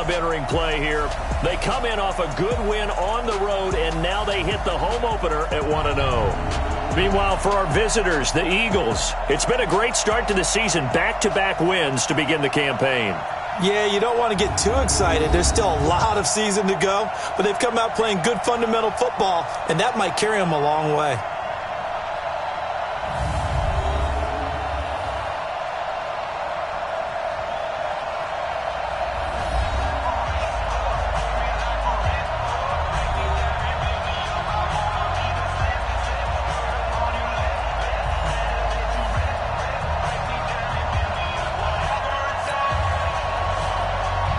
job entering play here. They come in off a good win on the road, and now they hit the home opener at 1-0. Meanwhile, for our visitors, the Eagles, it's been a great start to the season. Back-to-back wins to begin the campaign. Yeah, you don't want to get too excited. There's still a lot of season to go, but they've come out playing good fundamental football, and that might carry them a long way.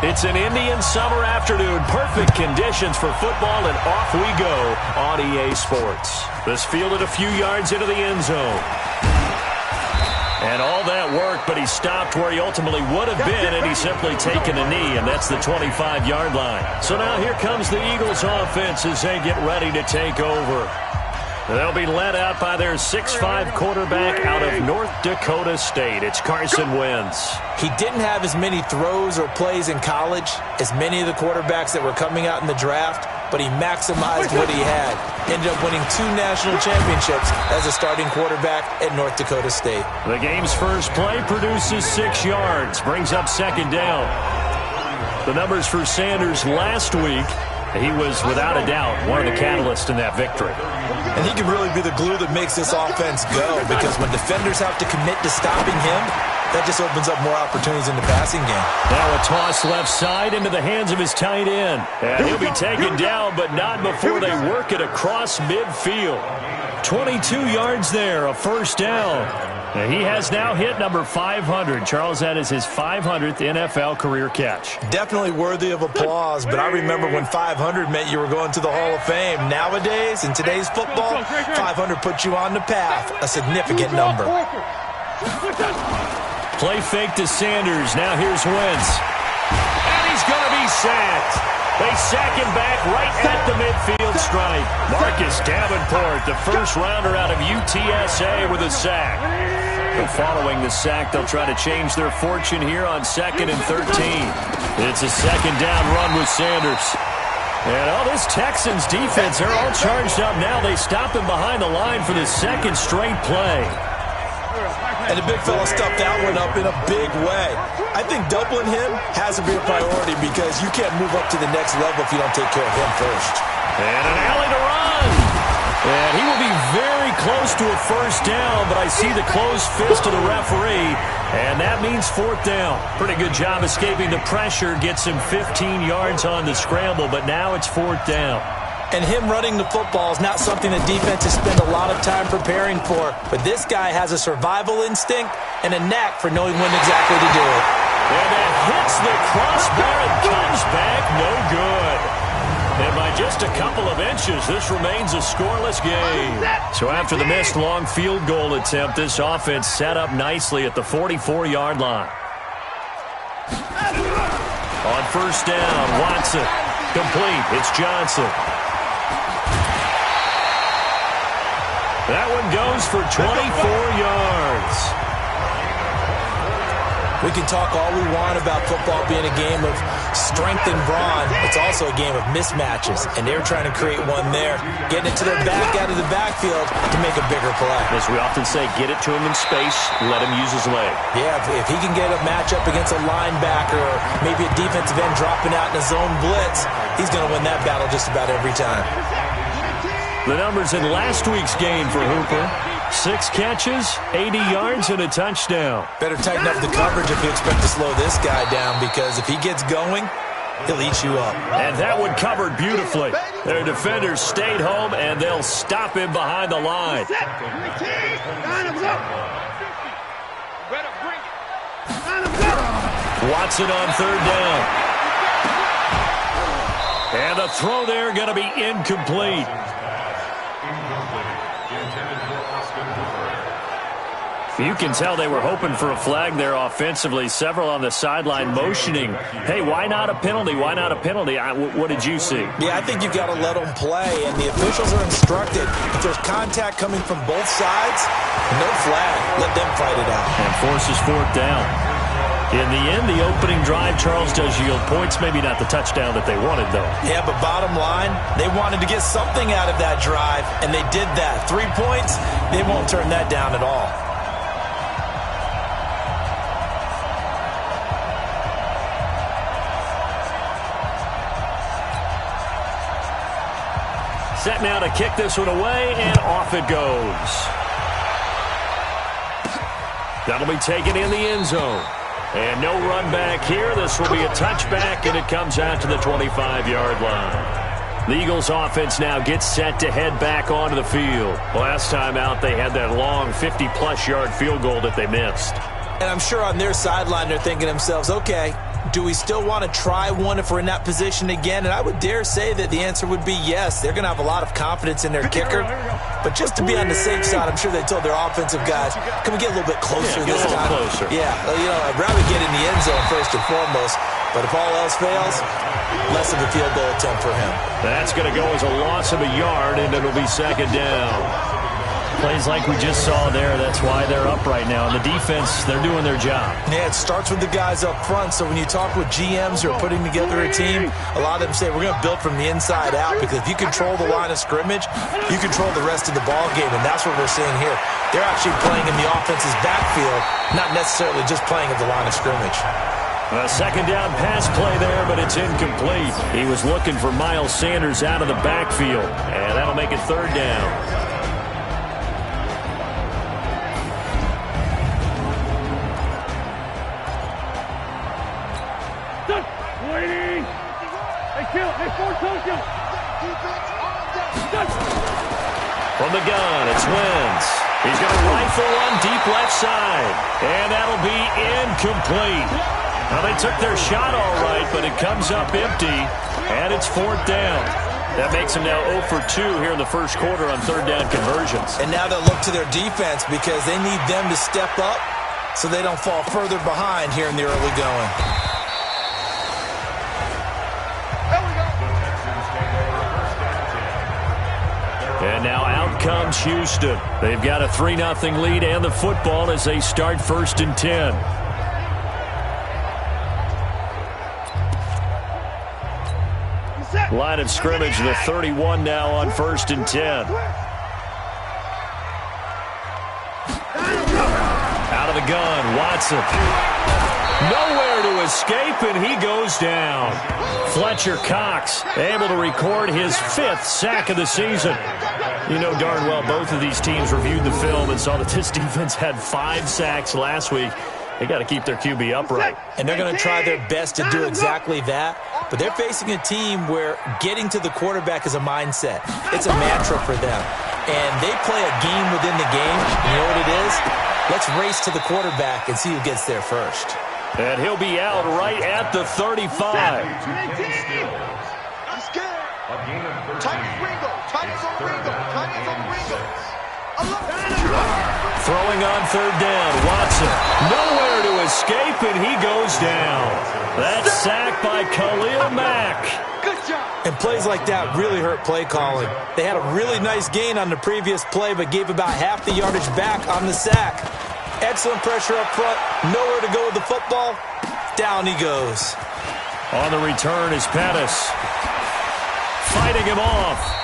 It's an Indian summer afternoon. Perfect conditions for football, and off we go on EA Sports. This fielded a few yards into the end zone. And all that work, but he stopped where he ultimately would have been, and he's simply taken a knee, and that's the 25-yard line. So now here comes the Eagles offense as they get ready to take over. They'll be led out by their 6'5" quarterback out of North Dakota State. It's Carson Wentz. He didn't have as many throws or plays in college as many of the quarterbacks that were coming out in the draft, but he maximized what he had. Ended up winning 2 national championships as a starting quarterback at North Dakota State. The game's first play produces 6 yards, brings up second down. The numbers for Sanders last week, he was, without a doubt, one of the catalysts in that victory. And he can really be the glue that makes this offense go, because when defenders have to commit to stopping him, that just opens up more opportunities in the passing game. Now a toss left side into the hands of his tight end. And he'll be taken down, but not before they work it across midfield. 22 yards there, a first down. And he has now hit number 500. Charles, that is his 500th NFL career catch. Definitely worthy of applause, but I remember when 500 meant you were going to the Hall of Fame. Nowadays, in today's football, 500 puts you on the path, a significant number. Play fake to Sanders. Now here's Wentz. And he's going to be sacked. They sack him back right at the midfield stripe. Marcus Davenport, the first rounder out of UTSA, with a sack. But following the sack, they'll try to change their fortune here on 2nd and 13. It's a second down run with Sanders. And all this Texans defense, they're all charged up now. They stop him behind the line for the second straight play. And the big fella stuffed that one up in a big way. I think doubling him has to be a priority, because you can't move up to the next level if you don't take care of him first. And an alley to run. And he will be very close to a first down, but I see the closed fist of the referee, and that means 4th down. Pretty good job escaping the pressure, gets him 15 yards on the scramble, but now it's 4th down. And him running the football is not something that defenses spend a lot of time preparing for. But this guy has a survival instinct and a knack for knowing when exactly to do it. And that hits the crossbar and comes back no good. And by just a couple of inches, this remains a scoreless game. So after the missed long field goal attempt, this offense set up nicely at the 44-yard line. On first down, Watson. Complete. It's Johnson. That one goes for 24 yards. We can talk all we want about football being a game of strength and brawn. It's also a game of mismatches, and they're trying to create one there, getting it to their back out of the backfield to make a bigger play. As we often say, get it to him in space, let him use his leg. Yeah, if he can get a matchup against a linebacker or maybe a defensive end dropping out in a zone blitz, he's going to win that battle just about every time. The numbers in last week's game for Hooper: 6 catches, 80 yards, and a touchdown. Better tighten up the coverage if you expect to slow this guy down, because if he gets going, he'll eat you up. And that one covered beautifully. Their defenders stayed home, and they'll stop him behind the line. Watson on 3rd down. And the throw there going to be incomplete. You can tell they were hoping for a flag there offensively. Several on the sideline motioning, hey, why not a penalty? Why not a penalty? What did you see? Yeah, I think you've got to let them play, and the officials are instructed. If there's contact coming from both sides, no flag. Let them fight it out. And forces 4th down. In the end, the opening drive, Charles, does yield points. Maybe not the touchdown that they wanted, though. Yeah, but bottom line, they wanted to get something out of that drive, and they did that. 3 points, they won't turn that down at all. Set now to kick this one away, and off it goes. That'll be taken in the end zone. And no run back here. This will be a touchback, and it comes out to the 25-yard line. The Eagles offense now gets set to head back onto the field. Last time out, they had that long 50-plus yard field goal that they missed. And I'm sure on their sideline they're thinking to themselves, okay, do we still want to try one if we're in that position again? And I would dare say that the answer would be yes. They're going to have a lot of confidence in their kicker. But just to be on the safe side, I'm sure they told their offensive guys, can we get a little bit closer this time? Closer. Yeah, I'd rather get in the end zone first and foremost. But if all else fails, less of a field goal attempt for him. That's going to go as a loss of a yard, and it'll be second down. Plays like we just saw there, that's why they're up right now. And the defense, they're doing their job. Yeah, it starts with the guys up front. So when you talk with GMs who are putting together a team, a lot of them say we're going to build from the inside out, because if you control the line of scrimmage, you control the rest of the ball game, and that's what we're seeing here. They're actually playing in the offense's backfield, not necessarily just playing at the line of scrimmage. A second down pass play there, but it's incomplete. He was looking for Miles Sanders out of the backfield, and that'll make it third down. From the gun, it's Wentz. He's going to rifle one deep left side, and that'll be incomplete. Now, they took their shot all right, but it comes up empty, and it's fourth down. That makes them now 0 for 2 here in the first quarter on third down conversions. And now they'll look to their defense because they need them to step up so they don't fall further behind here in the early going. And now out comes Houston. They've got a 3-0 lead and the football as they start first and 10. Line of scrimmage, the 31 now on first and 10. Out of the gun, Watson. Nowhere to escape, and he goes down. Fletcher Cox able to record his 5th sack of the season. You know darn well both of these teams reviewed the film and saw that this defense had 5 sacks last week. They got to keep their QB upright. And they're going to try their best to do exactly that. But they're facing a team where getting to the quarterback is a mindset. It's a mantra for them. And they play a game within the game. You know what it is? Let's race to the quarterback and see who gets there first. And he'll be out right at the 35. Throwing on third down, Watson. Nowhere to escape, and he goes down. That's sacked by Khalil Mack. And plays like that really hurt play calling. They had a really nice gain on the previous play, but gave about half the yardage back on the sack. Excellent pressure up front. Nowhere to go with the football. Down he goes. On the return is Pettis. Fighting him off.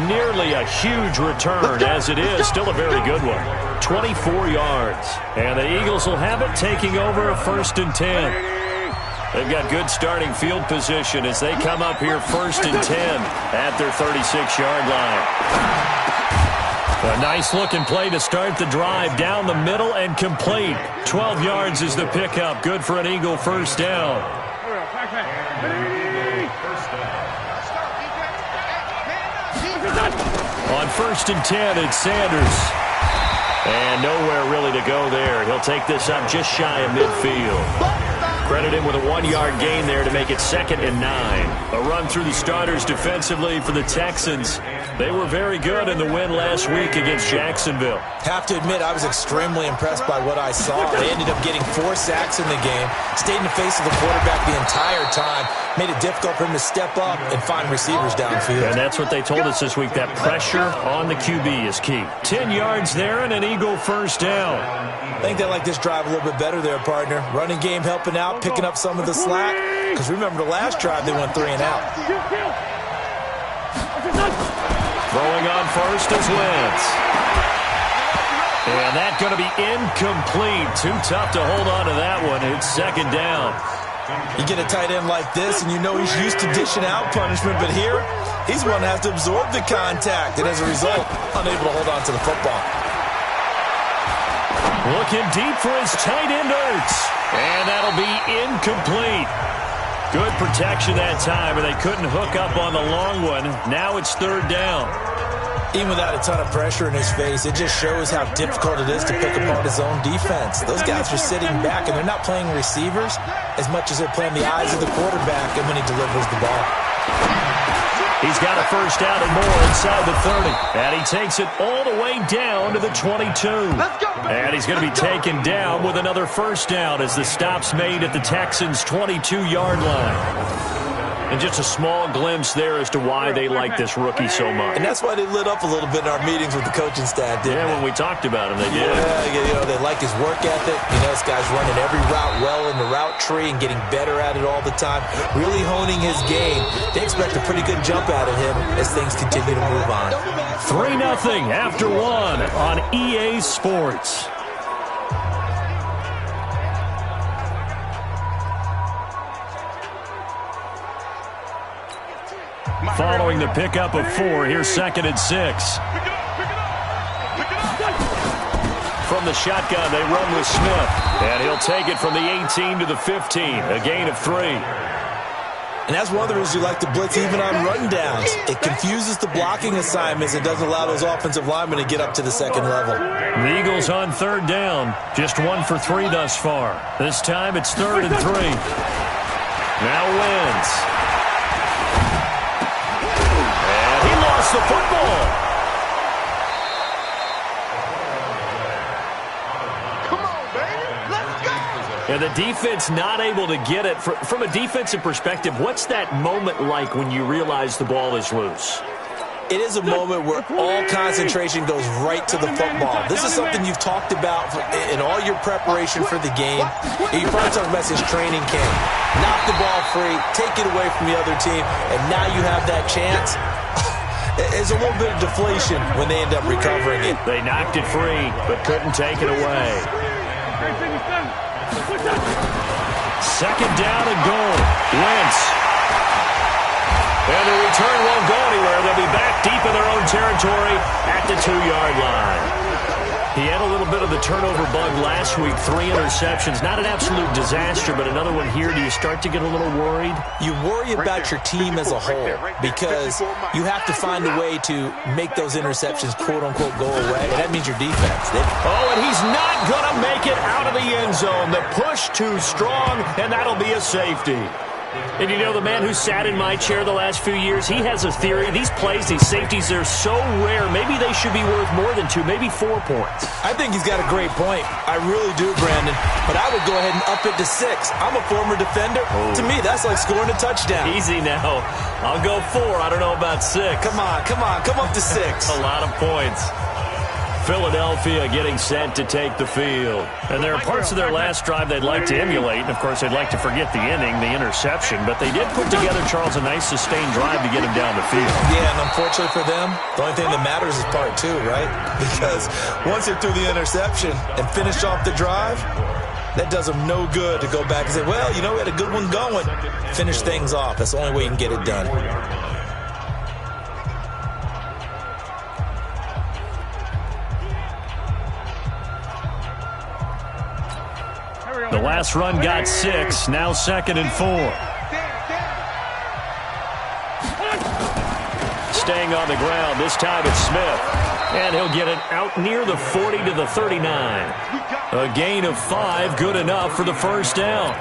Nearly a huge return, as it is. Still a very good one. 24 yards. And the Eagles will have it, taking over a first and 10. They've got good starting field position as they come up here first and 10 at their 36-yard line. A nice-looking play to start the drive down the middle and complete. 12 yards is the pickup. Good for an Eagle first down. On first and 10, it's Sanders. And nowhere really to go there. He'll take this up just shy of midfield. Credit him with a 1-yard gain there to make it 2nd and 9. A run through the starters defensively for the Texans. They were very good in the win last week against Jacksonville. Have to admit, I was extremely impressed by what I saw. They ended up getting 4 sacks in the game, stayed in the face of the quarterback the entire time. Made it difficult for him to step up and find receivers downfield. And that's what they told us this week, that pressure on the QB is key. 10 yards there and an Eagle first down. I think they like this drive a little bit better there, partner. Running game helping out, picking up some of the slack. Because remember the last drive, they went 3 and out. Throwing on first is Wentz. And that's going to be incomplete. Too tough to hold on to that one. It's second down. You get a tight end like this, and you know he's used to dishing out punishment, but here, he's one that has to absorb the contact, and as a result, unable to hold on to the football. Looking deep for his tight end, Ertz. And that'll be incomplete. Good protection that time, and they couldn't hook up on the long one. Now it's third down. Even without a ton of pressure in his face, it just shows how difficult it is to pick apart his own defense. Those guys are sitting back, and they're not playing receivers as much as they're playing the eyes of the quarterback and when he delivers the ball. He's got a first down and more inside the 30. And he takes it all the way down to the 22. And he's going to be taken down with another first down as the stop's made at the Texans' 22-yard line. And just a small glimpse there as to why they like this rookie so much. And that's why they lit up a little bit in our meetings with the coaching staff, didn't they? When we talked about him, they did. Yeah, they like his work ethic. This guy's running every route well in the route tree and getting better at it all the time, really honing his game. They expect a pretty good jump out of him as things continue to move on. 3-0 after one on EA Sports. Following the pickup of 4, here's 2nd and 6. From the shotgun, they run with Smith. And he'll take it from the 18 to the 15, a gain of 3. And that's one of the reasons you like to blitz even on run downs. It confuses the blocking assignments and doesn't allow those offensive linemen to get up to the second level. The Eagles on third down. Just 1 for 3 thus far. This time it's 3rd and 3. Now Wentz. The football. Come on, baby. Let's go. And the defense not able to get it. From a defensive perspective, what's that moment like when you realize the ball is loose? It is a moment where all concentration goes right to the football. This is something you've talked about in all your preparation for the game. You probably talked about since training camp. Knock the ball free, take it away from the other team, and now you have that chance. There's a little bit of deflation when they end up recovering it. They knocked it free, but couldn't take it away. 2nd down and goal. Wentz. And the return won't go anywhere. They'll be back deep in their own territory at the 2-yard line. He had a little bit of the turnover bug last week, 3 interceptions. Not an absolute disaster, but another one here. Do you start to get a little worried? You worry about your team as a whole because you have to find a way to make those interceptions, quote-unquote, go away. And that means your defense. And he's not going to make it out of the end zone. The push too strong, and that'll be a safety. And you know, the man who sat in my chair the last few years, he has a theory. These plays, these safeties, they're so rare. Maybe they should be worth more than 2, maybe 4 points. I think he's got a great point. I really do, Brandon. But I would go ahead and up it to 6. I'm a former defender. To me, that's like scoring a touchdown. Easy now. I'll go 4. I don't know about 6. Come on. Come up to 6. A lot of points. Philadelphia getting set to take the field. And there are parts of their last drive they'd like to emulate. And, of course, they'd like to forget the inning, the interception. But they did put together, Charles, a nice sustained drive to get him down the field. Yeah, and unfortunately for them, the only thing that matters is part 2, right? Because once they threw the interception and finished off the drive, that does them no good to go back and say, well, we had a good one going. Finish things off. That's the only way you can get it done. The last run got 6, now 2nd and 4. Staying on the ground, this time it's Smith. And he'll get it out near the 40 to the 39. A gain of 5, good enough for the first down.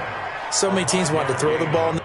So many teams want to throw the ball.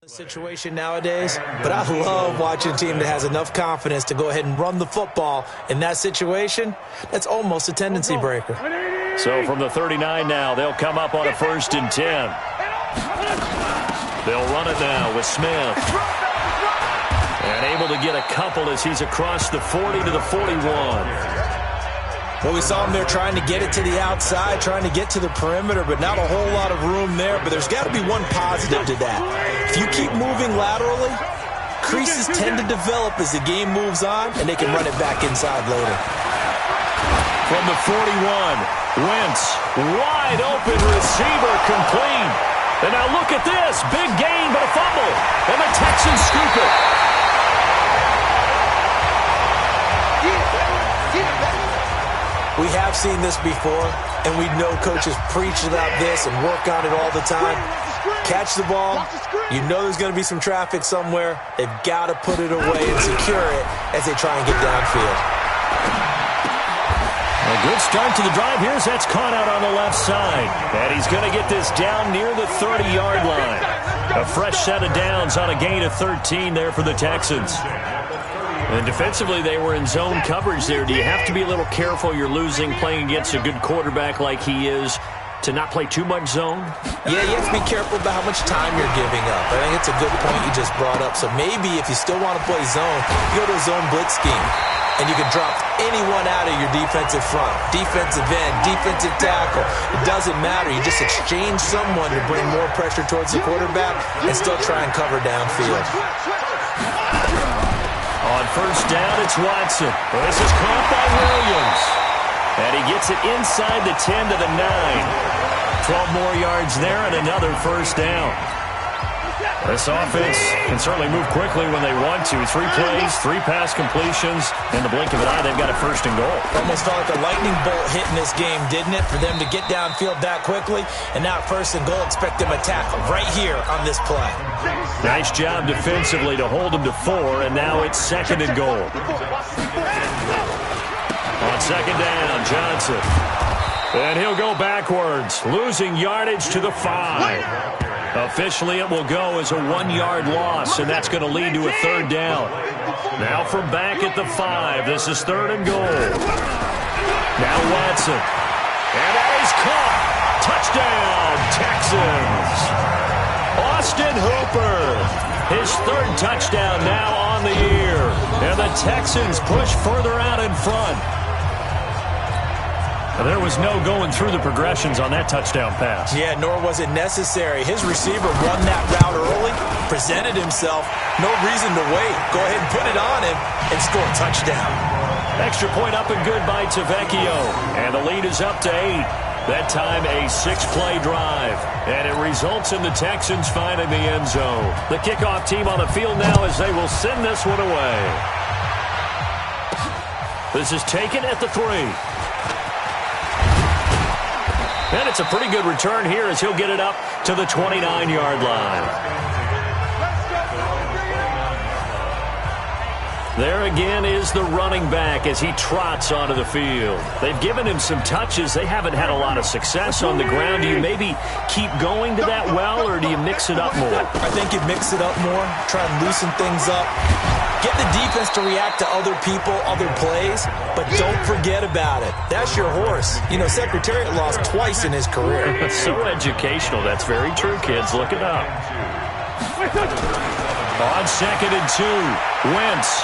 Situation nowadays, but I love watching a team that has enough confidence to go ahead and run the football. In that situation, that's almost a tendency breaker. So from the 39 now, they'll come up on a 1st and 10. They'll run it now with Smith. And able to get a couple as he's across the 40 to the 41. Well, we saw him there trying to get it to the outside, trying to get to the perimeter, but not a whole lot of room there. But there's got to be one positive to that. If you keep moving laterally, creases tend to develop as the game moves on, and they can run it back inside later. From the 41, Wentz, wide open receiver, complete. And now look at this, big gain, but a fumble. And the Texans scoop it. We have seen this before, and we know coaches preach about this and work on it all the time. Catch the ball. You know there's going to be some traffic somewhere. They've got to put it away and secure it as they try and get downfield. A good start to the drive. Here's that's caught out on the left side. And he's going to get this down near the 30-yard line. A fresh set of downs on a gain of 13 there for the Texans. And defensively, they were in zone coverage there. Do you have to be a little careful? You're losing, playing against a good quarterback like he is, to not play too much zone? Yeah, you have to be careful about how much time you're giving up. I think it's a good point you just brought up. So maybe if you still want to play zone, you go to a zone blitz scheme. And you can drop anyone out of your defensive front. Defensive end, defensive tackle. It doesn't matter. You just exchange someone to bring more pressure towards the quarterback and still try and cover downfield. On 1st down, it's Watson. This is caught by Williams. And he gets it inside the 10 to the 9. 12 more yards there and another 1st down. This offense can certainly move quickly when they want to. 3 plays, 3 pass completions. In the blink of an eye, they've got a 1st and goal. Almost felt like a lightning bolt hit in this game, didn't it? For them to get downfield that quickly. And now 1st and goal, expect them to tackle right here on this play. Nice job defensively to hold them to 4, and now it's 2nd and goal. On 2nd down, Johnson. And he'll go backwards, losing yardage to the 5. Officially, it will go as a 1-yard loss, and that's going to lead to a 3rd down. Now from back at the 5, this is 3rd and goal. Now Watson. And that is caught. Touchdown, Texans. Austin Hooper. His 3rd touchdown now on the year. And the Texans push further out in front. There was no going through the progressions on that touchdown pass. Yeah, nor was it necessary. His receiver run that route early, presented himself. No reason to wait. Go ahead and put it on him and score a touchdown. Extra point up and good by Tavecchio. And the lead is up to 8. That time a 6-play drive. And it results in the Texans finding the end zone. The kickoff team on the field now as they will send this one away. This is taken at the 3. And it's a pretty good return here as he'll get it up to the 29-yard line. There again is the running back as he trots onto the field. They've given him some touches. They haven't had a lot of success on the ground. Do you maybe keep going to that well, or do you mix it up more? I think you mix it up more, try and loosen things up. Get the defense to react to other people, other plays, but don't forget about it. That's your horse. You know, Secretariat lost twice in his career. So educational. That's very true, kids. Look it up. On 2nd and 2, Wentz.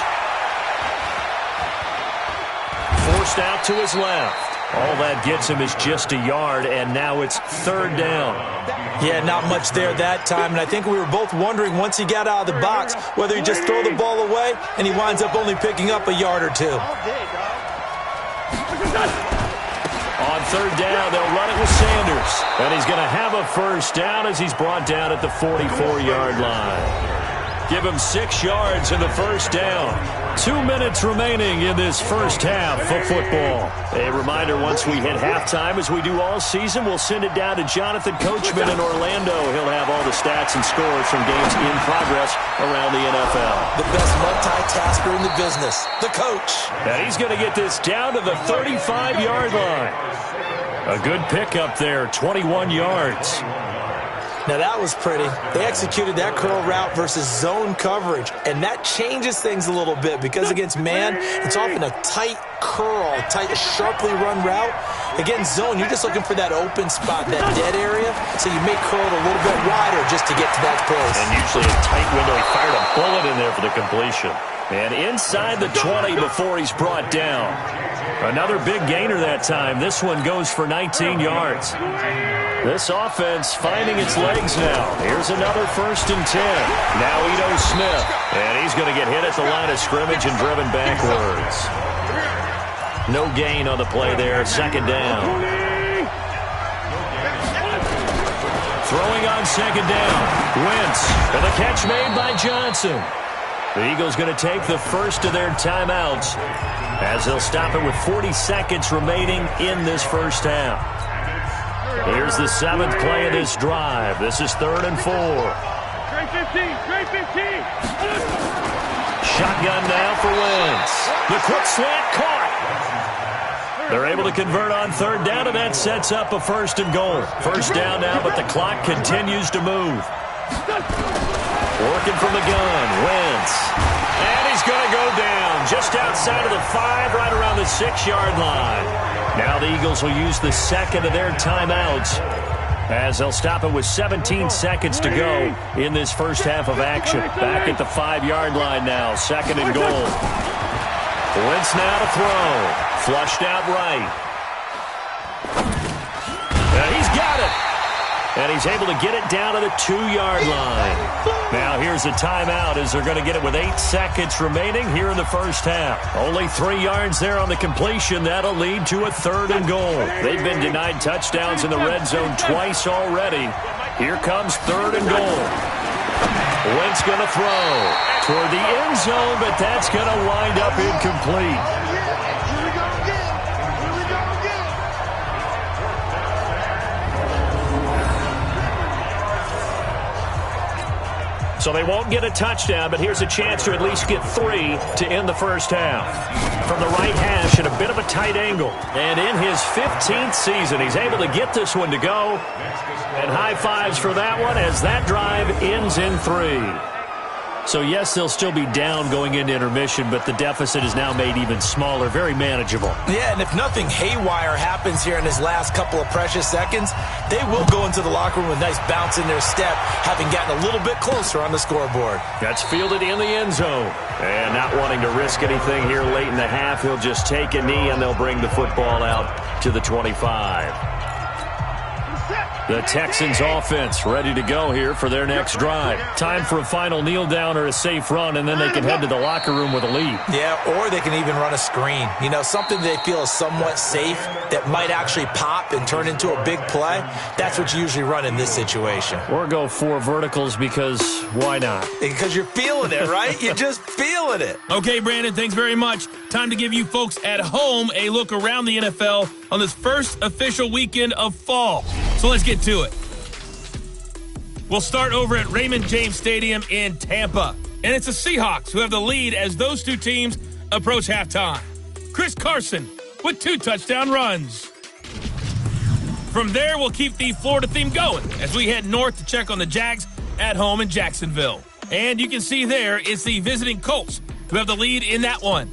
Forced out to his left. All that gets him is just a yard, and now it's 3rd down. Yeah, not much there that time, and I think we were both wondering once he got out of the box whether he just throw the ball away, and he winds up only picking up a yard or 2. On 3rd down, they'll run it with Sanders, and he's going to have a 1st down as he's brought down at the 44-yard line. Give him 6 yards in the 1st down. 2 minutes remaining in this 1st half of football. A reminder, once we hit halftime, as we do all season, we'll send it down to Jonathan Coachman in Orlando. He'll have all the stats and scores from games in progress around the NFL. The best multitasker in the business, the coach. And he's going to get this down to the 35-yard line. A good pickup there, 21 yards. Now that was pretty. They executed that curl route versus zone coverage, and that changes things a little bit because against man, it's often a tight curl, tight, sharply run route. Against zone, you're just looking for that open spot, that dead area, so you may curl it a little bit wider just to get to that place. And usually a tight window. He fired a bullet in there for the completion. And inside the 20 before he's brought down. Another big gainer that time. This one goes for 19 yards. This offense finding its legs now. Here's another 1st and 10. Now Ito Smith. And he's going to get hit at the line of scrimmage and driven backwards. No gain on the play there. 2nd down. Throwing on 2nd down. Wentz. And the catch made by Johnson. The Eagles going to take the first of their timeouts as they'll stop it with 40 seconds remaining in this first half. Here's the 7th play of this drive. This is 3rd and 4. Trey 15. Shotgun now for Wentz. The quick slant caught. They're able to convert on 3rd down, and that sets up a 1st and goal. 1st down now, but the clock continues to move. Working from the gun, Wentz. And he's going to go down just outside of the 5, right around the 6-yard line. Now the Eagles will use the 2nd of their timeouts as they'll stop it with 17 seconds to go in this first half of action. Back at the 5-yard line now, 2nd and goal. Wentz now to throw. Flushed out right. And he's got it. And he's able to get it down to the 2-yard line. Now here's a timeout as they're going to get it with 8 seconds remaining here in the first half. Only 3 yards there on the completion. That'll lead to a 3rd and goal. They've been denied touchdowns in the red zone twice already. Here comes 3rd and goal. Wentz going to throw toward the end zone, but that's going to wind up incomplete. So they won't get a touchdown, but here's a chance to at least get 3 to end the first half. From the right hash at a bit of a tight angle. And in his 15th season, he's able to get this one to go. And high fives for that one as that drive ends in 3. So, yes, they'll still be down going into intermission, but the deficit is now made even smaller, very manageable. Yeah, and if nothing haywire happens here in his last couple of precious seconds, they will go into the locker room with a nice bounce in their step, having gotten a little bit closer on the scoreboard. That's fielded in the end zone. And not wanting to risk anything here late in the half, he'll just take a knee, and they'll bring the football out to the 25. The Texans offense ready to go here for their next drive. Time for a final kneel down or a safe run, and then they can head to the locker room with a lead. Yeah, or they can even run a screen. You know, something they feel is somewhat safe that might actually pop and turn into a big play. That's what you usually run in this situation. Or go 4 verticals because why not? Because you're feeling it, right? You're just feeling it. Okay, Brandon, thanks very much. Time to give you folks at home a look around the NFL on this first official weekend of fall. So let's get to it. We'll start over at Raymond James Stadium in Tampa. And it's the Seahawks who have the lead as those two teams approach halftime. Chris Carson with 2 touchdown runs. From there, we'll keep the Florida theme going as we head north to check on the Jags at home in Jacksonville. And you can see there it's the visiting Colts who have the lead in that one.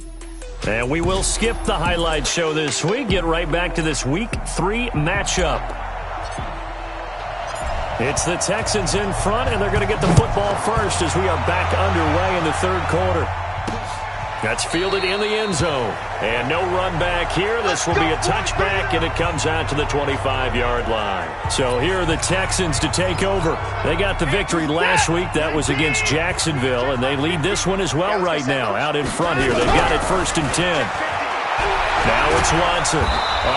And we will skip the highlight show this week. Get right back to this Week 3 matchup. It's the Texans in front, and they're going to get the football first as we are back underway in the 3rd quarter. That's fielded in the end zone. And no run back here. This will be a touchback, and it comes out to the 25-yard line. So here are the Texans to take over. They got the victory last week. That was against Jacksonville, and they lead this one as well right now. Out in front here. They've got it 1st and 10. Now it's Watson.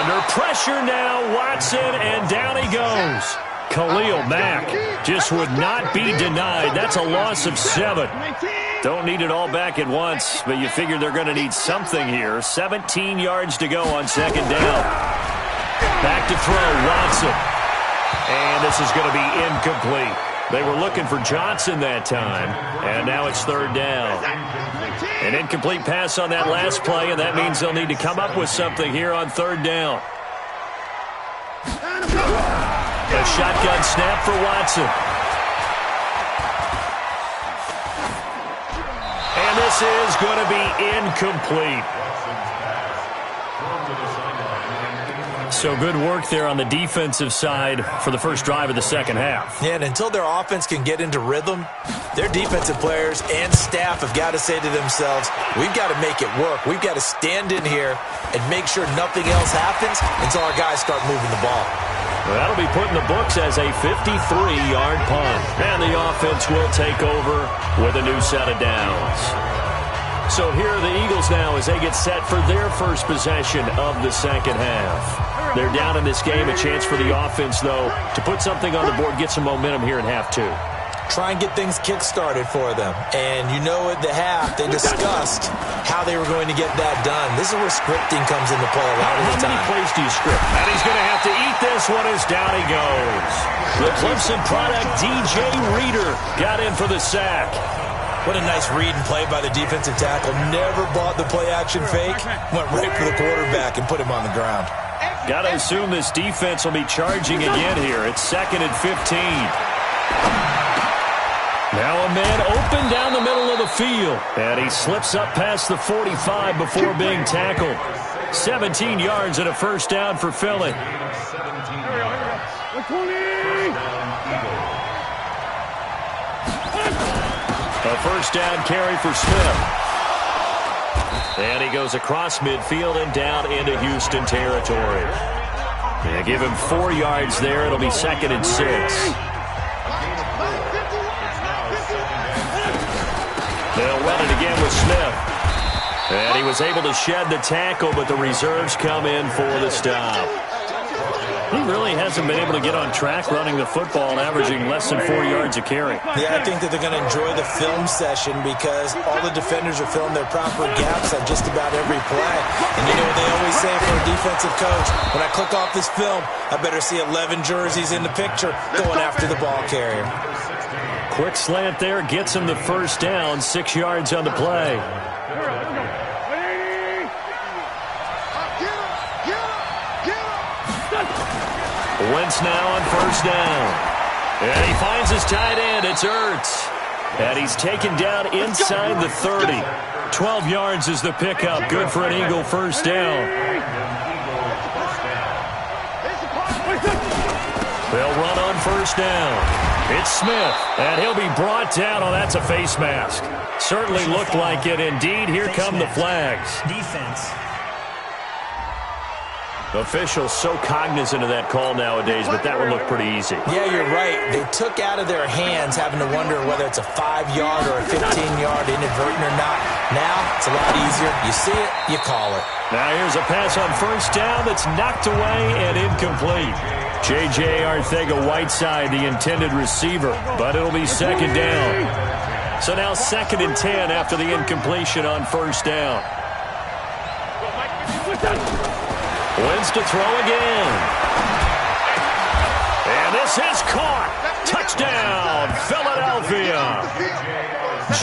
Under pressure now, Watson, and down he goes. Khalil Mack just would not be denied. That's a loss of 7. Don't need it all back at once, but you figure they're going to need something here. 17 yards to go on 2nd down. Back to throw, Watson. And this is going to be incomplete. They were looking for Johnson that time, and now it's 3rd down. An incomplete pass on that last play, and that means they'll need to come up with something here on 3rd down. The shotgun snap for Watson. And this is going to be incomplete. So good work there on the defensive side for the first drive of the second half. Yeah, and until their offense can get into rhythm, their defensive players and staff have got to say to themselves, we've got to make it work. We've got to stand in here and make sure nothing else happens until our guys start moving the ball. Well, that'll be put in the books as a 53-yard punt. And the offense will take over with a new set of downs. So here are the Eagles now as they get set for their first possession of the second half. They're down in this game. A chance for the offense, though, to put something on the board, get some momentum here in half two. Try and get things kick-started for them. And you know at the half, they discussed how they were going to get that done. This is where scripting comes into play a lot of the time. How many plays do you script? And he's going to have to eat this one as down he goes. The Clemson product, DJ Reader, got in for the sack. What a nice read and play by the defensive tackle. Never bought the play-action fake. Went right for the quarterback and put him on the ground. Got to assume this defense will be charging again here. It's 2nd and 15. Now a man open down the middle of the field. And he slips up past the 45 before being tackled. 17 yards and a first down for Philly. A first down carry for Smith. And he goes across midfield and down into Houston territory. Yeah, give him 4 yards there. It'll be 2nd and 6. They'll run it again with Smith. And he was able to shed the tackle, but the reserves come in for the stop. He really hasn't been able to get on track running the football and averaging less than 4 yards a carry. Yeah, I think that they're going to enjoy the film session because all the defenders are filling their proper gaps on just about every play. And you know what they always say for a defensive coach? When I click off this film, I better see 11 jerseys in the picture going after the ball carrier. Quick slant there gets him the first down, 6 yards on the play. Wentz now on first down. And he finds his tight end. It's Ertz. And he's taken down inside the 30. 12 yards is the pickup. Good for an Eagle first down. They'll run on first down. It's Smith. And he'll be brought down. Oh, that's a face mask. Certainly looked like it. Indeed, here come the flags. Defense. Officials so cognizant of that call nowadays, but that one looked pretty easy. Yeah, you're right. They took out of their hands having to wonder whether it's a 5-yard or a 15-yard inadvertent or not. Now, it's a lot easier. You see it, you call it. Now here's a pass on first down that's knocked away and incomplete. J.J. Arcega-Whiteside, the intended receiver, but it'll be second down. So now 2nd and 10 after the incompletion on first down. Wins to throw again. And this is caught. Touchdown, Philadelphia.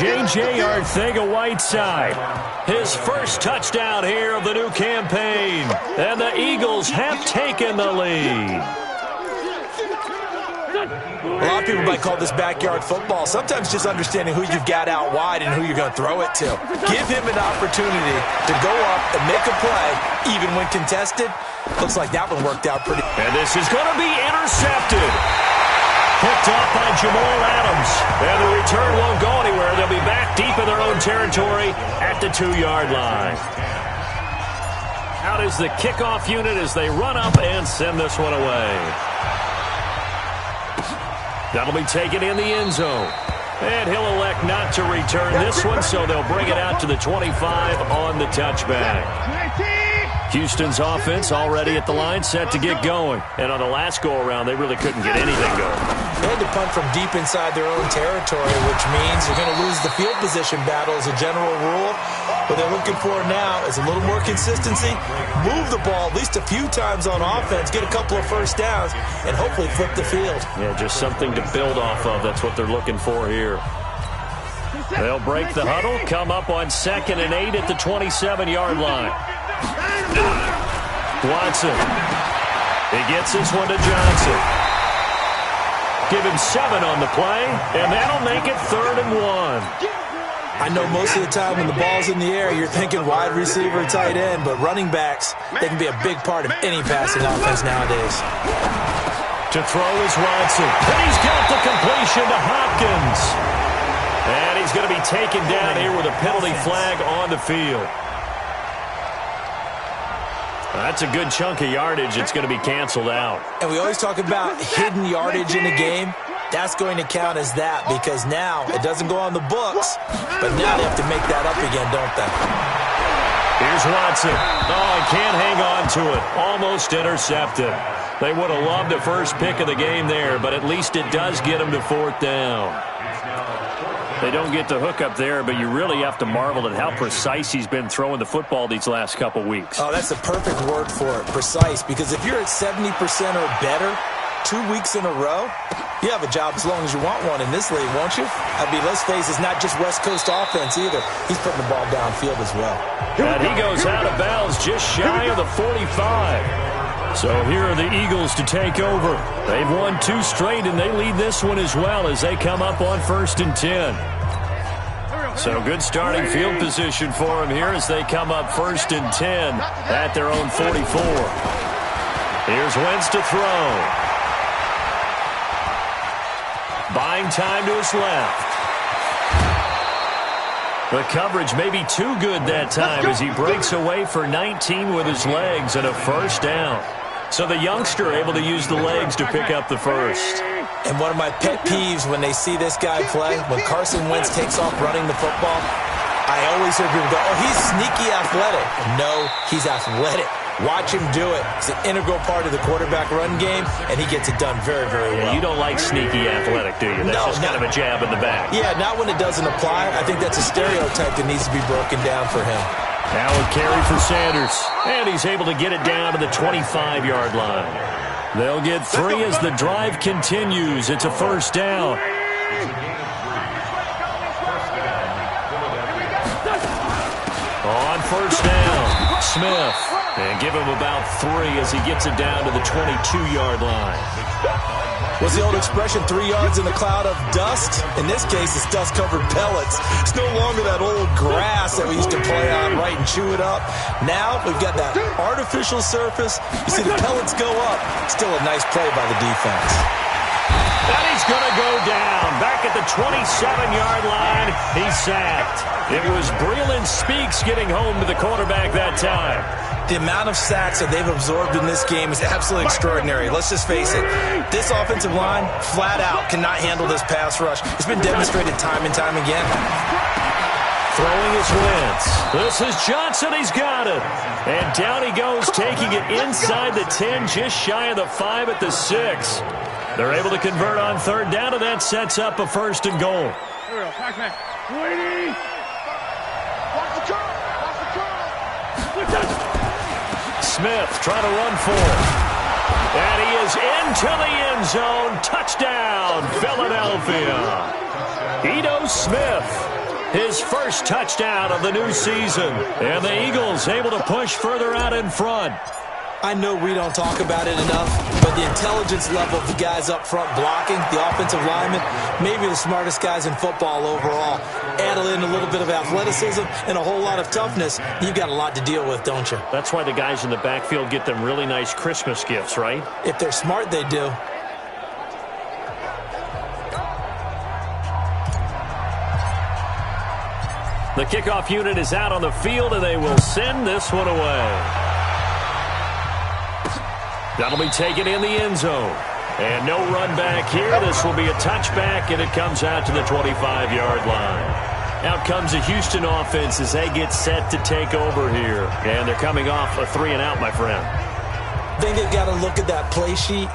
J.J. Arcega-Whiteside. His first touchdown here of the new campaign. And the Eagles have taken the lead. A lot of people might call this backyard football. Sometimes just understanding who you've got out wide and who you're going to throw it to. Give him an opportunity to go up and make a play, even when contested. Looks like that one worked out pretty. And this is going to be intercepted. Picked off by Jamal Adams. And the return won't go anywhere. They'll be back deep in their own territory at the 2-yard line. Out is the kickoff unit as they run up and send this one away. That'll be taken in the end zone. And he'll elect not to return this one, so they'll bring it out to the 25 on the touchback. Houston's offense already at the line, set to get going. And on the last go-around, they really couldn't get anything going. They had to punt from deep inside their own territory, which means you're going to lose the field position battle as a general rule. What they're looking for now is a little more consistency, move the ball at least a few times on offense, get a couple of first downs, and hopefully flip the field. Yeah, just something to build off of. That's what they're looking for here. They'll break the huddle, come up on 2nd and 8 at the 27-yard line. Watson. He gets this one to Johnson. Give him 7 on the play, and that'll make it 3rd and 1. I know most of the time when the ball's in the air, you're thinking wide receiver, tight end, but running backs, they can be a big part of any passing offense nowadays. To throw is Watson, and he's got the completion to Hopkins. And he's going to be taken down here with a penalty flag on the field. That's a good chunk of yardage. It's going to be canceled out. And we always talk about hidden yardage in a game. That's going to count as that because now it doesn't go on the books, but now they have to make that up again, don't they? Here's Watson. Oh, he can't hang on to it. Almost intercepted. They would have loved the first pick of the game there, but at least it does get them to 4th down. They don't get the hook up there, but you really have to marvel at how precise he's been throwing the football these last couple weeks. Oh, that's the perfect word for it, precise, because if you're at 70% or better 2 weeks in a row, you have a job as long as you want one in this league, won't you? I mean, let's face it, it's not just West Coast offense either. He's putting the ball downfield as well. And he goes out of bounds just shy of the 45. So here are the Eagles to take over. They've won 2 straight, and they lead this one as well as they come up on 1st and 10. So good starting field position for them here as they come up 1st and 10 at their own 44. Here's Wentz to throw. Buying time to his left. The coverage may be too good that time as he breaks away for 19 with his legs and a 1st down. So the youngster able to use the legs to pick up the 1st. And one of my pet peeves when they see this guy play, when Carson Wentz takes off running the football, I always hear people go, oh, he's sneaky athletic. No, he's athletic. Watch him do it. It's an integral part of the quarterback run game, and he gets it done very, very well. You don't like sneaky athletic, do you? That's just kind of a jab in the back. Yeah, not when it doesn't apply. I think that's a stereotype that needs to be broken down for him. Now a carry for Sanders, and he's able to get it down to the 25-yard line. They'll get 3 as the drive continues. It's a 1st down. On 1st down, Smith. And give him about 3 as he gets it down to the 22-yard line. What's the old expression, 3 yards in a cloud of dust? In this case, it's dust-covered pellets. It's no longer that old grass that we used to play on, right, and chew it up. Now we've got that artificial surface. You see the pellets go up. Still a nice play by the defense. And he's going to go down. Back at the 27-yard line, he's sacked. It was Breeland Speaks getting home to the quarterback that time. The amount of sacks that they've absorbed in this game is absolutely extraordinary. Let's just face it. This offensive line, flat out, cannot handle this pass rush. It's been demonstrated time and time again. Throwing his Wentz. This is Johnson. He's got it. And down he goes, taking it inside the 10, just shy of the 5 at the 6. They're able to convert on 3rd down, and that sets up a 1st and goal. Smith trying to run for it. And he is into the end zone. Touchdown, Philadelphia. Ito Smith, his 1st touchdown of the new season. And the Eagles able to push further out in front. I know we don't talk about it enough, but the intelligence level of the guys up front blocking, the offensive linemen, maybe the smartest guys in football overall. Add in a little bit of athleticism and a whole lot of toughness, you've got a lot to deal with, don't you? That's why the guys in the backfield get them really nice Christmas gifts, right? If they're smart, they do. The kickoff unit is out on the field, and they will send this one away. That'll be taken in the end zone. And no run back here. This will be a touchback, and it comes out to the 25-yard line. Out comes the Houston offense as they get set to take over here. And they're coming off a 3-and-out, my friend. I think they've got to look at that play sheet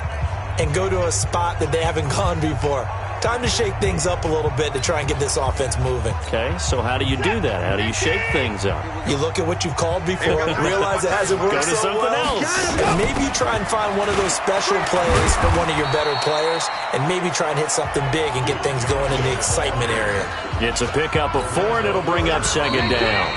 and go to a spot that they haven't gone before. Time to shake things up a little bit to try and get this offense moving. Okay, so how do you do that? How do you shake things up? You look at what you've called before, realize it hasn't worked Go to so something well. else. And maybe you try and find one of those special plays for one of your better players, and maybe try and hit something big and get things going in the excitement area. It's a pickup of 4, and it'll bring up 2nd down.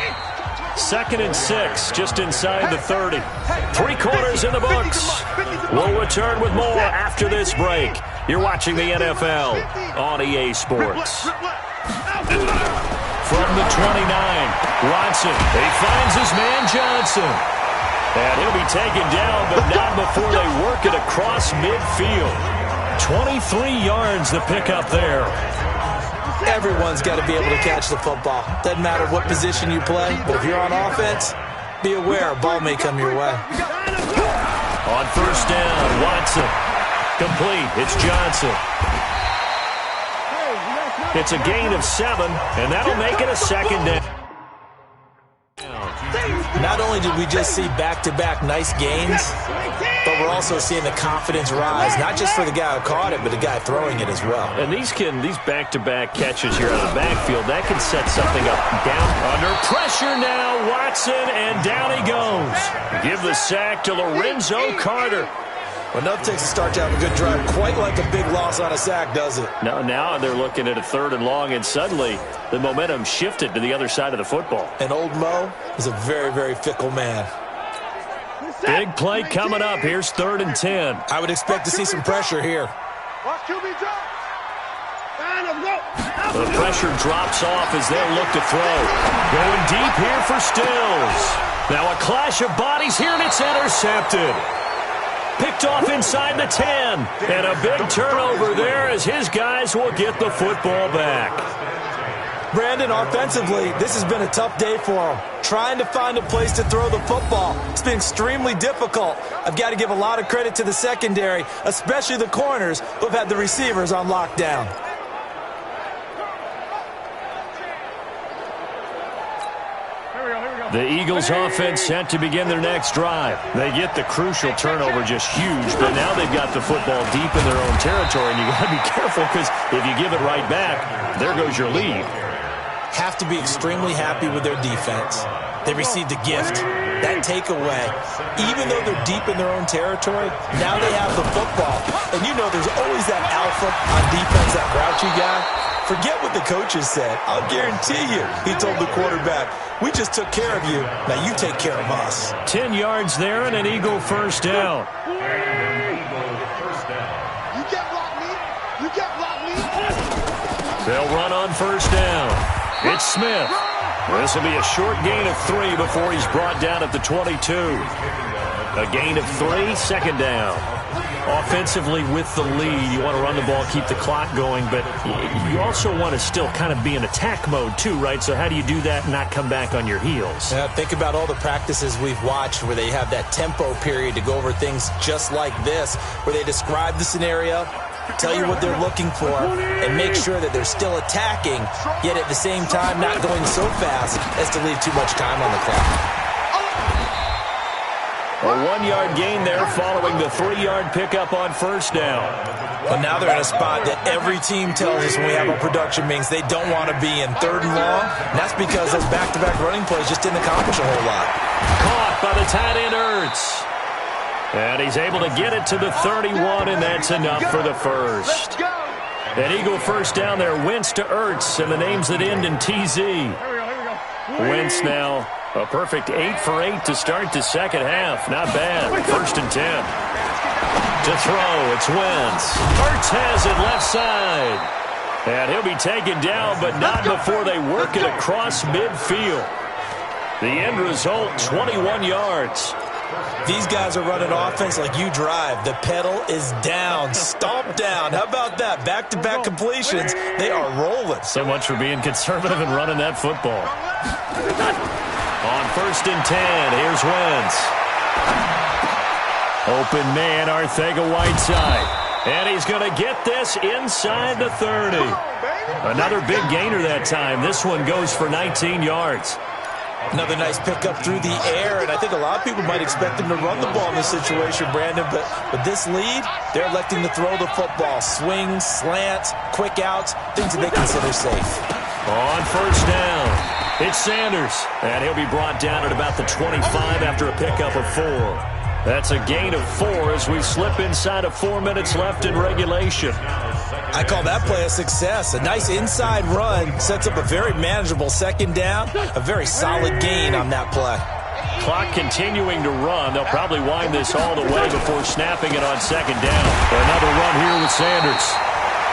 2nd and 6, just inside the 30. 3 quarters in the books. We'll return with more after this break You're watching the NFL on EA Sports. From the 29, Watson. He finds his man Johnson. And he'll be taken down, but not before they work it across midfield. 23 yards to pick up there. Everyone's got to be able to catch the football. Doesn't matter what position you play, but if you're on offense, be aware a ball may come your way. On first down, Watson. Complete. It's Johnson. It's a gain of 7, and that'll make it a second down. Not only did we just see back-to-back nice gains, but we're also seeing the confidence rise, not just for the guy who caught it, but the guy throwing it as well. And these back-to-back catches here out of the backfield, that can set something up. Down under pressure now, Watson, and down he goes. Give the sack to Lorenzo Carter. Enough takes a start to have a good drive, quite like a big loss on a sack, does it? Now they're looking at a 3rd and long, and suddenly the momentum shifted to the other side of the football. And old Mo is a very, very fickle man. Big play coming up. Here's 3rd and 10. I would expect to see some pressure here. The pressure drops off as they'll look to throw. Going deep here for Stills. Now a clash of bodies here, and it's intercepted. Picked off inside the 10. And a big turnover there as his guys will get the football back. Brandon, offensively, this has been a tough day for him. Trying to find a place to throw the football. It's been extremely difficult. I've got to give a lot of credit to the secondary, especially the corners who've had the receivers on lockdown. The Eagles offense set to begin their next drive. They get the crucial turnover, just huge, but now they've got the football deep in their own territory, and you got to be careful because if you give it right back, there goes your lead. Have to be extremely happy with their defense. They received a gift. That takeaway, even though they're deep in their own territory, now they have the football. And you know there's always that alpha on defense, that grouchy guy. Forget what the coaches said. I'll guarantee you, he told the quarterback, we just took care of you. Now you take care of us. 10 yards there and an Eagle first down. They'll run on first down. It's Smith. This will be a short gain of 3 before he's brought down at the 22. A gain of 3, second down. Offensively with the lead, you want to run the ball, keep the clock going, but you also want to still kind of be in attack mode too, right? So how do you do that and not come back on your heels? Yeah, think about all the practices we've watched where they have that tempo period to go over things just like this, where they describe the scenario, tell you what they're looking for, and make sure that they're still attacking, yet at the same time not going so fast as to leave too much time on the clock. A 1-yard gain there following the 3-yard pickup on first down. But now they're in a spot that every team tells us when we have our production meetings they don't want to be in 3rd and long. And that's because those back-to-back running plays just didn't accomplish a whole lot. Caught by the tight end Ertz. And he's able to get it to the 31, and that's enough for the first. An Eagle first down there. Wentz to Ertz, and the names that end in TZ. Wentz now a perfect 8 for 8 to start the second half. Not bad. 1st and 10. To throw, it's Wentz. Ertz has it left side. And he'll be taken down, but not before they work it across midfield. The end result, 21 yards. These guys are running offense like you drive. The pedal is down, stomp down. How about that? Back-to-back completions. They are rolling. So much for being conservative and running that football. On 1st and 10, here's Wentz. Open man, Arcega-Whiteside. And he's going to get this inside the 30. Another big gainer that time. This one goes for 19 yards. Another nice pickup through the air, and I think a lot of people might expect them to run the ball in this situation, Brandon, but with this lead, they're electing to throw the football. Swings, slants, quick outs, things that they consider safe. On first down, it's Sanders, and he'll be brought down at about the 25 after a pickup of 4. That's a gain of 4 as we slip inside of 4 minutes left in regulation. I call that play a success. A nice inside run sets up a very manageable second down. A very solid gain on that play. clock continuing to run. They'll probably wind this all the way before snapping it on second down. Another run here with Sanders.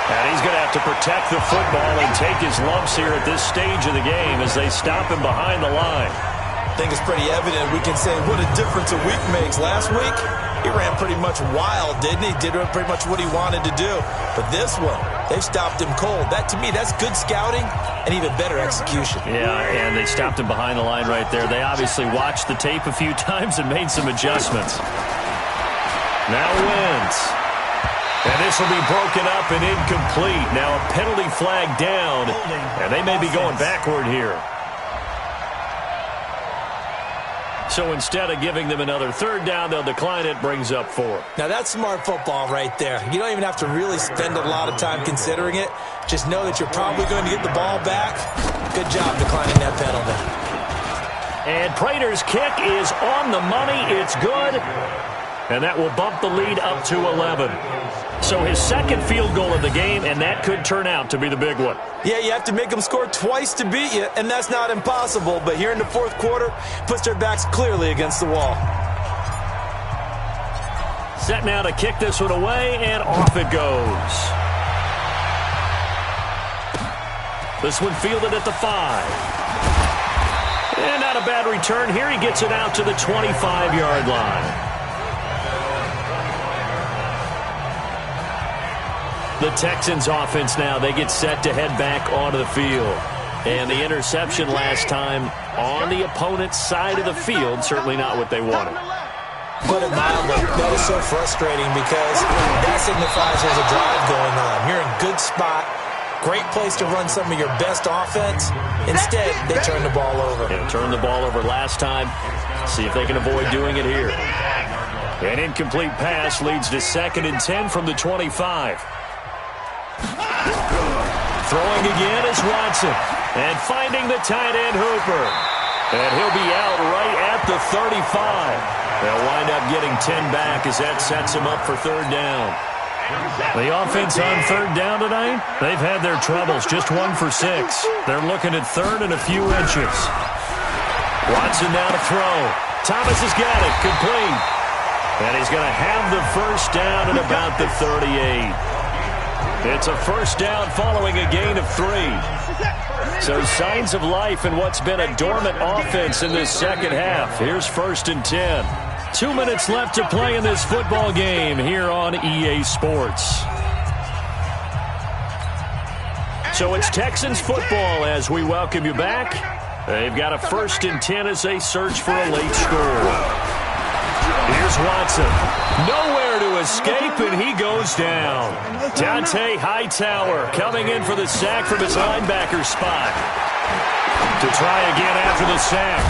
And he's going to have to protect the football and take his lumps here at this stage of the game as they stop him behind the line. I think it's pretty evident. We can say what a difference a week makes. Last week, he ran pretty much wild, didn't he? Did pretty much what he wanted to do. But this one, they've stopped him cold. That, to me, that's good scouting and even better execution. Yeah, and they stopped him behind the line right there. They obviously watched the tape a few times and made some adjustments. Now wins. And this will be broken up and incomplete. Now a penalty flag down, and they may be going backward here. So instead of giving them another third down, they'll decline it, brings up 4. Now that's smart football right there. You don't even have to really spend a lot of time considering it. Just know that you're probably going to get the ball back. Good job declining that penalty. And Prater's kick is on the money. It's good. And that will bump the lead up to 11. So his second field goal of the game, and that could turn out to be the big one. Yeah, you have to make them score twice to beat you, and that's not impossible. But here in the fourth quarter, puts their backs clearly against the wall. Set now to kick this one away, and off it goes. This one fielded at the 5. And not a bad return here. He gets it out to the 25-yard line. The Texans offense now, they get set to head back onto the field. And the interception last time on the opponent's side of the field, certainly not what they wanted. Put it mildly, that is so frustrating because that signifies there's a drive going on. You're in a good spot, great place to run some of your best offense. Instead, they turn the ball over. Yeah, turned the ball over last time. See if they can avoid doing it here. An incomplete pass leads to 2nd and 10 from the 25. Throwing again is Watson. And finding the tight end Hooper. And he'll be out right at the 35. They'll wind up getting 10 back as that sets him up for third down. The offense on third down tonight, they've had their troubles. Just 1 for 6. They're looking at third and a few inches. Watson now to throw. Thomas has got it. Complete. And he's going to have the first down at about the 38. It's a first down following a gain of 3. So signs of life in what's been a dormant offense in this second half. Here's 1st and 10. 2 minutes left to play in this football game here on EA Sports. So it's Texans football as we welcome you back. They've got a 1st and 10 as they search for a late score. Here's Watson. Nowhere to escape, and he goes down. Dante Hightower coming in for the sack from his linebacker spot. To try again after the sack.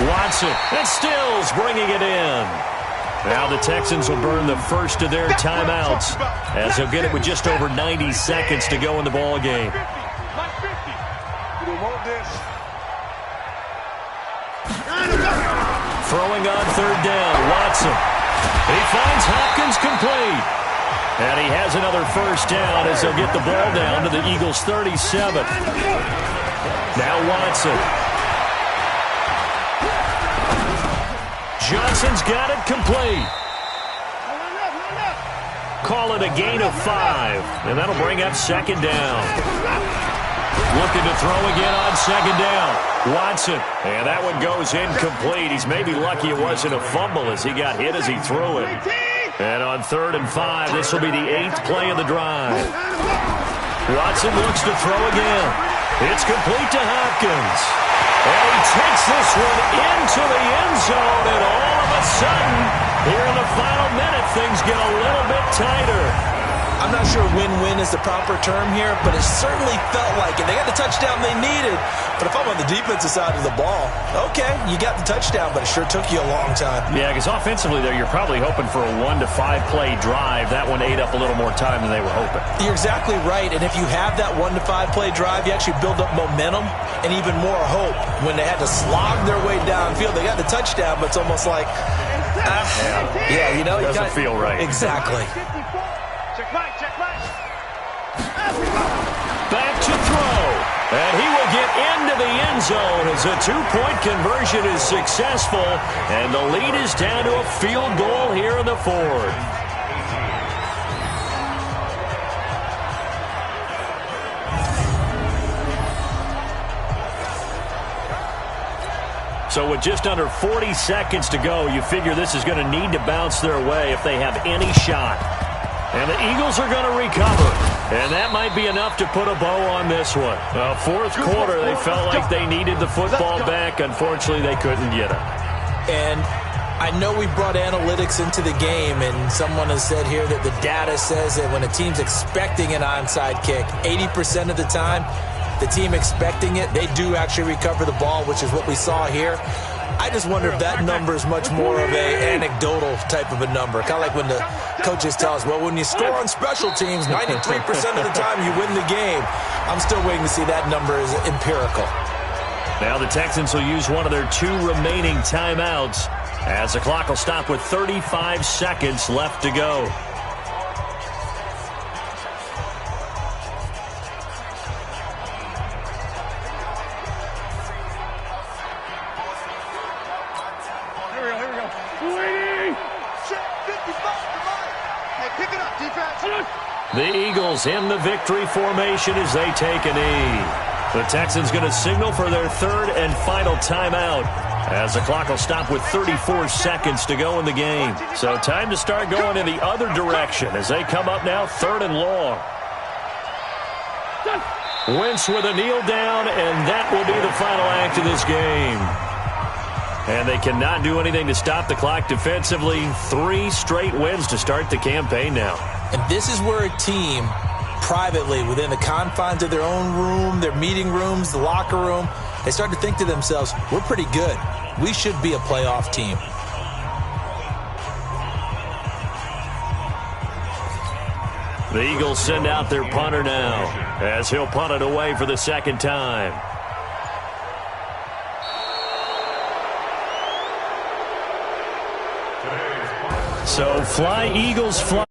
Watson and Stills bringing it in. Now the Texans will burn the first of their timeouts as they'll get it with just over 90 seconds to go in the ball game. Throwing on third down, Watson. He finds Hopkins complete. And he has another first down as they'll get the ball down to the Eagles' 37. Now Watson. Johnson's got it complete. Call it a gain of 5. And that'll bring up 2nd down. Looking to throw again on 2nd down. Watson. And that one goes incomplete. He's maybe lucky it wasn't a fumble as he got hit as he threw it. And on 3rd and 5, this will be the 8th play of the drive. Watson looks to throw again. It's complete to Hopkins. And he takes this one into the end zone. And all of a sudden, here in the final minute, things get a little bit tighter. I'm not sure win-win is the proper term here, but it certainly felt like it. They got the touchdown they needed, but if I'm on the defensive side of the ball, okay, you got the touchdown, but it sure took you a long time. Yeah, because offensively there, you're probably hoping for a 1 to 5 play drive. That one ate up a little more time than they were hoping. You're exactly right, and if you have that 1 to 5 play drive, you actually build up momentum and even more hope. When they had to slog their way downfield, they got the touchdown, but it's almost like, yeah, you know, it doesn't feel right. Exactly. Back to throw. And he will get into the end zone as a two-point conversion is successful. And the lead is down to a field goal here in the fourth. So with just under 40 seconds to go, you figure this is going to need to bounce their way if they have any shot. And the Eagles are going to recover. And that might be enough to put a bow on this one. Fourth quarter, they felt like they needed the football back. Unfortunately, they couldn't get it. And I know we brought analytics into the game, and someone has said here that the data says that when a team's expecting an onside kick, 80% of the time, the team expecting it, they do actually recover the ball, which is what we saw here. I just wonder if that number is much more of a anecdotal type of a number. Kind of like when the coaches tell us, well, when you score on special teams, 93% of the time you win the game. I'm still waiting to see that number is empirical. Now the Texans will use one of their two remaining timeouts as the clock will stop with 35 seconds left to go. The Eagles in the victory formation as they take a knee. The Texans going to signal for their third and final timeout as the clock will stop with 34 seconds to go in the game. So time to start going in the other direction as they come up now third and long. Wentz with a kneel down, and that will be the final act of this game. And they cannot do anything to stop the clock defensively. 3 straight wins to start the campaign now. And this is where a team, privately, within the confines of their own room, their meeting rooms, the locker room, they start to think to themselves, we're pretty good. We should be a playoff team. The Eagles send out their punter now as he'll punt it away for the second time. So fly, Eagles, fly.